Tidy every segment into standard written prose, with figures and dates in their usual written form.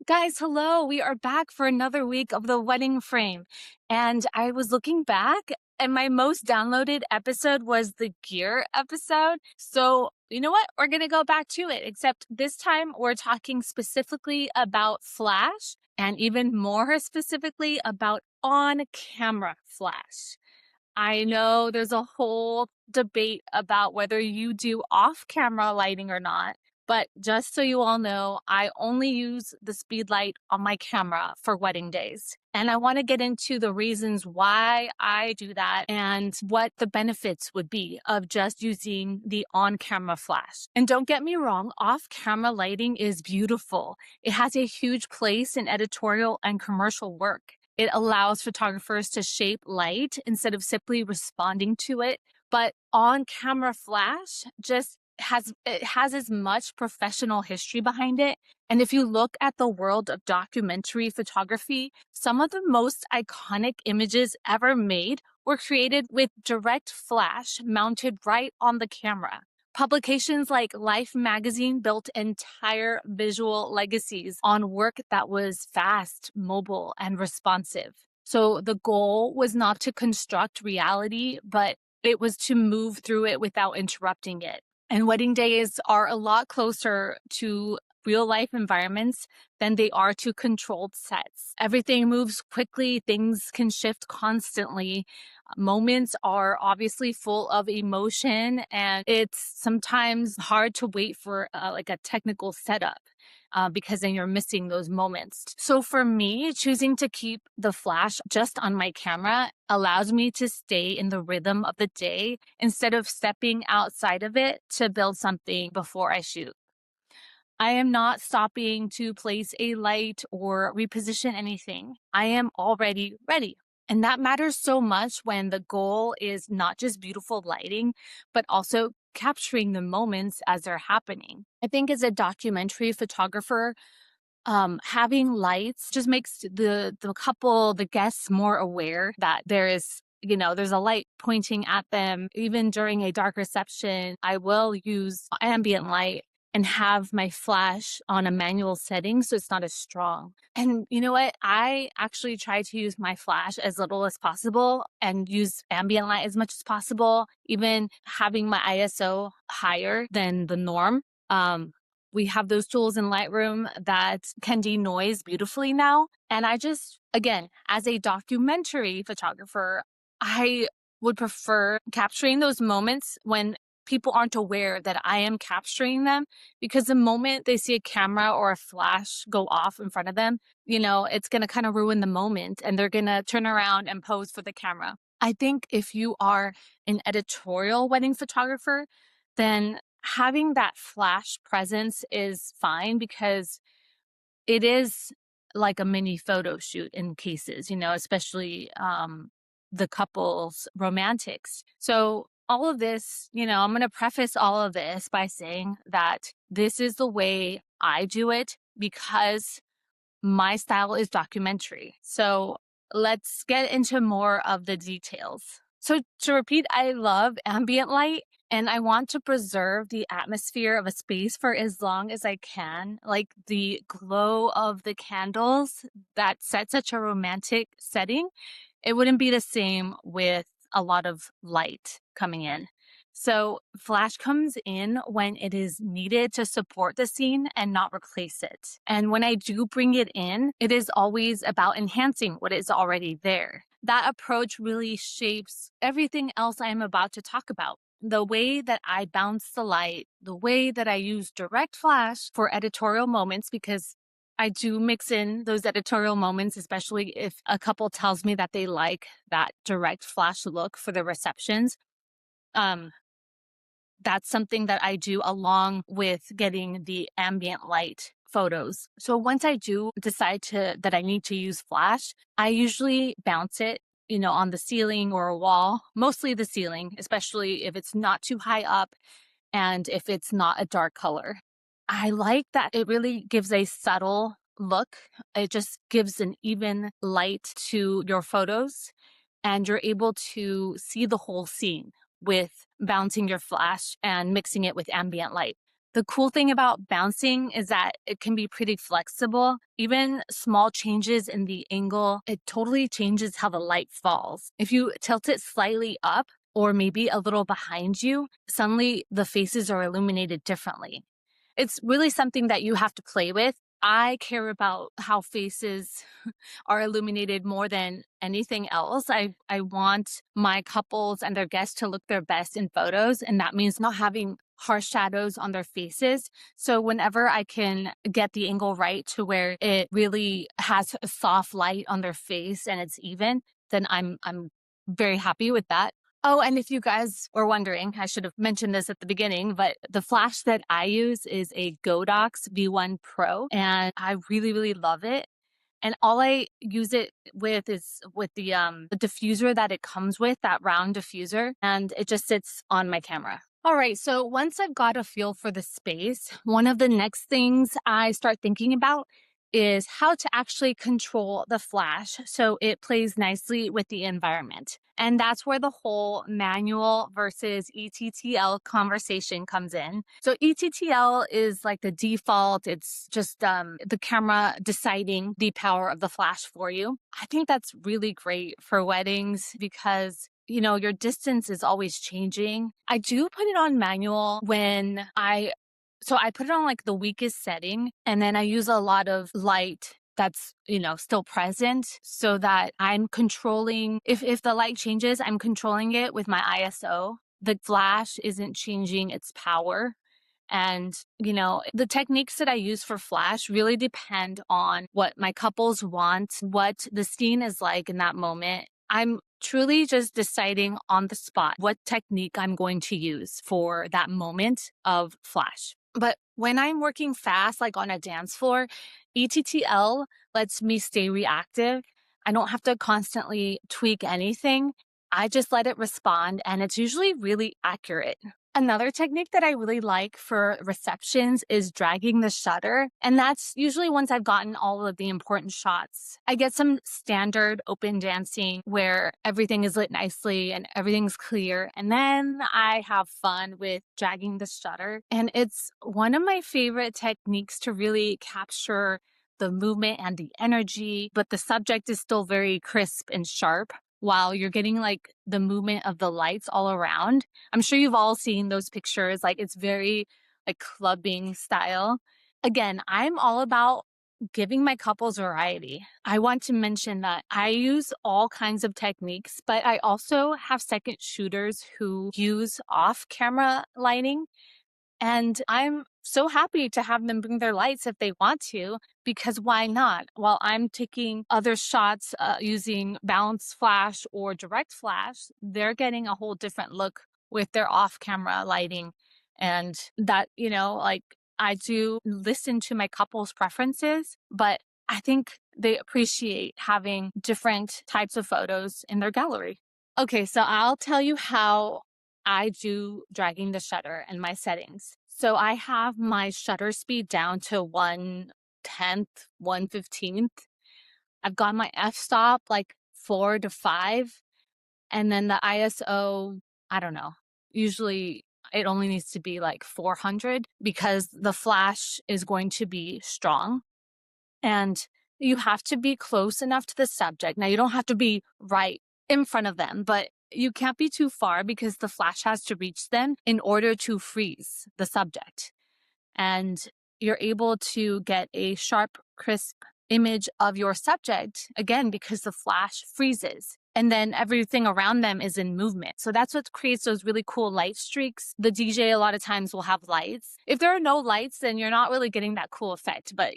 Guys, hello. We are back for another week of the wedding frame. And I was looking back, and my most downloaded episode was the gear episode. So, you know what? We're going to go back to it, except this time we're talking specifically about flash and even more specifically about on camera flash. I know there's a whole debate about whether you do off camera lighting or not. But just so you all know, I only use the speed light on my camera for wedding days. And I want to get into the reasons why I do that and what the benefits would be of just using the on camera flash. And don't get me wrong, off camera lighting is beautiful. It has a huge place in editorial and commercial work. It allows photographers to shape light instead of simply responding to it. But on camera flash has as much professional history behind it. And if you look at the world of documentary photography, some of the most iconic images ever made were created with direct flash mounted right on the camera. Publications like Life magazine built entire visual legacies on work that was fast, mobile, and responsive. So the goal was not to construct reality, but it was to move through it without interrupting it. And wedding days are a lot closer to real life environments than they are to controlled sets. Everything moves quickly, things can shift constantly. Moments are obviously full of emotion, and it's sometimes hard to wait for like a technical setup. Because then you're missing those moments. So for me, choosing to keep the flash just on my camera allows me to stay in the rhythm of the day instead of stepping outside of it to build something before I shoot. I am not stopping to place a light or reposition anything. I am already ready. And that matters so much when the goal is not just beautiful lighting, but also capturing the moments as they're happening. I think as a documentary photographer, having lights just makes the couple, the guests more aware that there's a light pointing at them. Even during a dark reception, I will use ambient light and have my flash on a manual setting so it's not as strong. And you know what? I actually try to use my flash as little as possible and use ambient light as much as possible, even having my ISO higher than the norm. We have those tools in Lightroom that can denoise beautifully now. And again, as a documentary photographer, I would prefer capturing those moments when people aren't aware that I am capturing them, because the moment they see a camera or a flash go off in front of them, it's going to kind of ruin the moment and they're going to turn around and pose for the camera. I think if you are an editorial wedding photographer, then having that flash presence is fine because it is like a mini photo shoot in cases, especially the couple's romantics. So all of this, I'm going to preface all of this by saying that this is the way I do it because my style is documentary. So let's get into more of the details. So to repeat, I love ambient light and I want to preserve the atmosphere of a space for as long as I can. Like the glow of the candles that set such a romantic setting, it wouldn't be the same with a lot of light coming in. So flash comes in when it is needed to support the scene and not replace it. And when I do bring it in, it is always about enhancing what is already there. That approach really shapes everything else I am about to talk about. The way that I bounce the light, the way that I use direct flash for editorial moments, because I do mix in those editorial moments, especially if a couple tells me that they like that direct flash look for the receptions. That's something that I do along with getting the ambient light photos. So once I do decide that I need to use flash, I usually bounce it, on the ceiling or a wall, mostly the ceiling, especially if it's not too high up and if it's not a dark color. I like that it really gives a subtle look. It just gives an even light to your photos and you're able to see the whole scene with bouncing your flash and mixing it with ambient light. The cool thing about bouncing is that it can be pretty flexible. Even small changes in the angle, it totally changes how the light falls. If you tilt it slightly up or maybe a little behind you, suddenly the faces are illuminated differently. It's really something that you have to play with. I care about how faces are illuminated more than anything else. I want my couples and their guests to look their best in photos, and that means not having harsh shadows on their faces. So whenever I can get the angle right to where it really has a soft light on their face and it's even, then I'm very happy with that. Oh, and if you guys were wondering, I should have mentioned this at the beginning, but the flash that I use is a Godox V1 Pro, and I really, really love it. And all I use it with is with the diffuser that it comes with, that round diffuser, and it just sits on my camera. All right, so once I've got a feel for the space, one of the next things I start thinking about is how to actually control the flash so it plays nicely with the environment. And that's where the whole manual versus ETTL conversation comes in. So ETTL is like the default. It's just the camera deciding the power of the flash for you. I think that's really great for weddings because your distance is always changing. I do put it on manual when so I put it on like the weakest setting, and then I use a lot of light that's, still present so that I'm controlling, if the light changes, I'm controlling it with my ISO. The flash isn't changing its power. And, the techniques that I use for flash really depend on what my couples want, what the scene is like in that moment. I'm truly just deciding on the spot what technique I'm going to use for that moment of flash. But when I'm working fast, like on a dance floor, ETTL lets me stay reactive. I don't have to constantly tweak anything. I just let it respond, and it's usually really accurate. Another technique that I really like for receptions is dragging the shutter. And that's usually once I've gotten all of the important shots. I get some standard open dancing where everything is lit nicely and everything's clear. And then I have fun with dragging the shutter. And it's one of my favorite techniques to really capture the movement and the energy, but the subject is still very crisp and sharp while you're getting like the movement of the lights all around. I'm sure you've all seen those pictures. Like it's very like clubbing style. Again, I'm all about giving my couples variety. I want to mention that I use all kinds of techniques, but I also have second shooters who use off camera lighting. And I'm so happy to have them bring their lights if they want to, because why not? While I'm taking other shots using bounce flash or direct flash, they're getting a whole different look with their off camera lighting. And that, like I do listen to my couple's preferences, but I think they appreciate having different types of photos in their gallery. Okay, so I'll tell you how I do dragging the shutter and my settings. So I have my shutter speed down to 1/10th, 1/15th. I've got my f-stop like 4 to 5. And then the ISO, I don't know. Usually it only needs to be like 400 because the flash is going to be strong. And you have to be close enough to the subject. Now, you don't have to be right in front of them, but you can't be too far because the flash has to reach them in order to freeze the subject. And you're able to get a sharp, crisp image of your subject, again, because the flash freezes. And then everything around them is in movement. So that's what creates those really cool light streaks. The DJ a lot of times will have lights. If there are no lights, then you're not really getting that cool effect. But,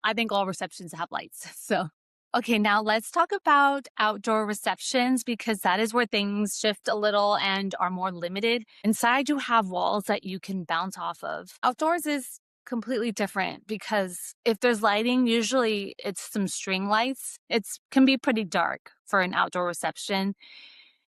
I think all receptions have lights. So, okay, now let's talk about outdoor receptions because that is where things shift a little and are more limited. Inside, you have walls that you can bounce off of. Outdoors is completely different because if there's lighting, usually it's some string lights. It can be pretty dark for an outdoor reception.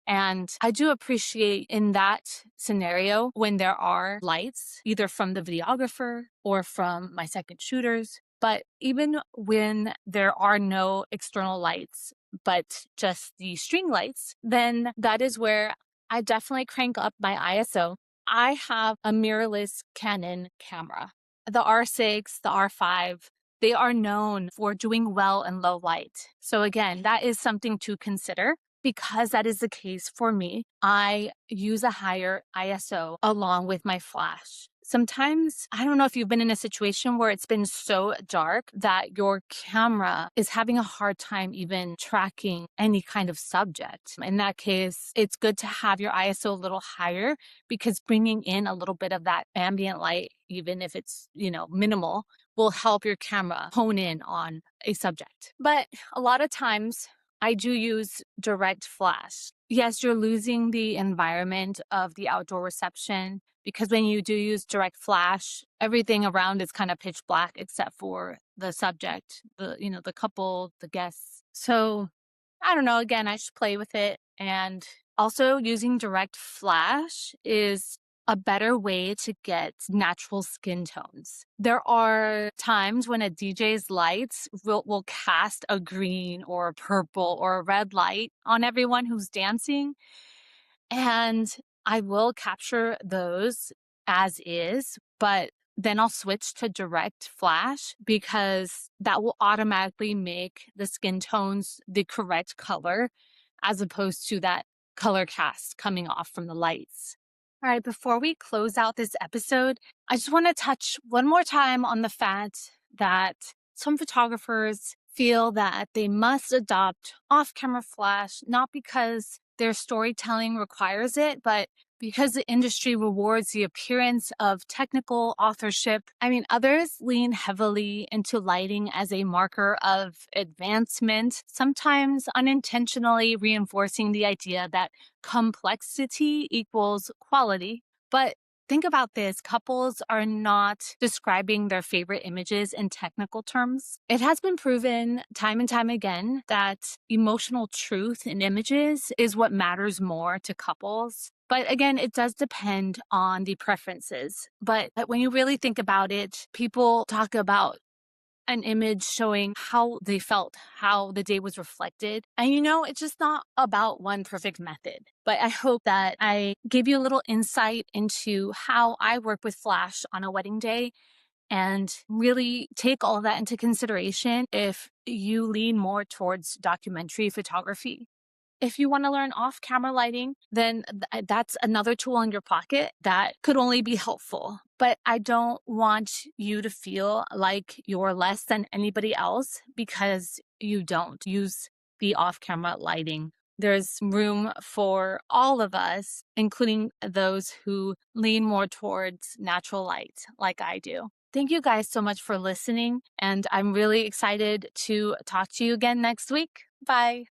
And I do appreciate in that scenario when there are lights, either from the videographer or from my second shooters. But even when there are no external lights, but just the string lights, then that is where I definitely crank up my ISO. I have a mirrorless Canon camera. The R6, the R5, they are known for doing well in low light. So again, that is something to consider. Because that is the case for me, I use a higher ISO along with my flash. Sometimes, I don't know if you've been in a situation where it's been so dark that your camera is having a hard time even tracking any kind of subject. In that case, it's good to have your ISO a little higher because bringing in a little bit of that ambient light, even if it's, minimal, will help your camera hone in on a subject. But a lot of times, I do use direct flash. Yes, you're losing the environment of the outdoor reception because when you do use direct flash, everything around is kind of pitch black except for the subject, the couple, the guests. So I don't know. Again, I just play with it. And also using direct flash is a better way to get natural skin tones. There are times when a DJ's lights will cast a green or a purple or a red light on everyone who's dancing. And I will capture those as is, but then I'll switch to direct flash because that will automatically make the skin tones the correct color as opposed to that color cast coming off from the lights. All right, before we close out this episode, I just want to touch one more time on the fact that some photographers feel that they must adopt off-camera flash, not because their storytelling requires it, but because the industry rewards the appearance of technical authorship. I mean, others lean heavily into lighting as a marker of advancement, sometimes unintentionally reinforcing the idea that complexity equals quality. But think about this. Couples are not describing their favorite images in technical terms. It has been proven time and time again that emotional truth in images is what matters more to couples. But again, it does depend on the preferences. But when you really think about it, people talk about an image showing how they felt, how the day was reflected. And it's just not about one perfect method. But I hope that I gave you a little insight into how I work with flash on a wedding day and really take all of that into consideration if you lean more towards documentary photography. If you want to learn off-camera lighting, then that's another tool in your pocket that could only be helpful. But I don't want you to feel like you're less than anybody else because you don't use the off-camera lighting. There's room for all of us, including those who lean more towards natural light like I do. Thank you guys so much for listening, and I'm really excited to talk to you again next week. Bye.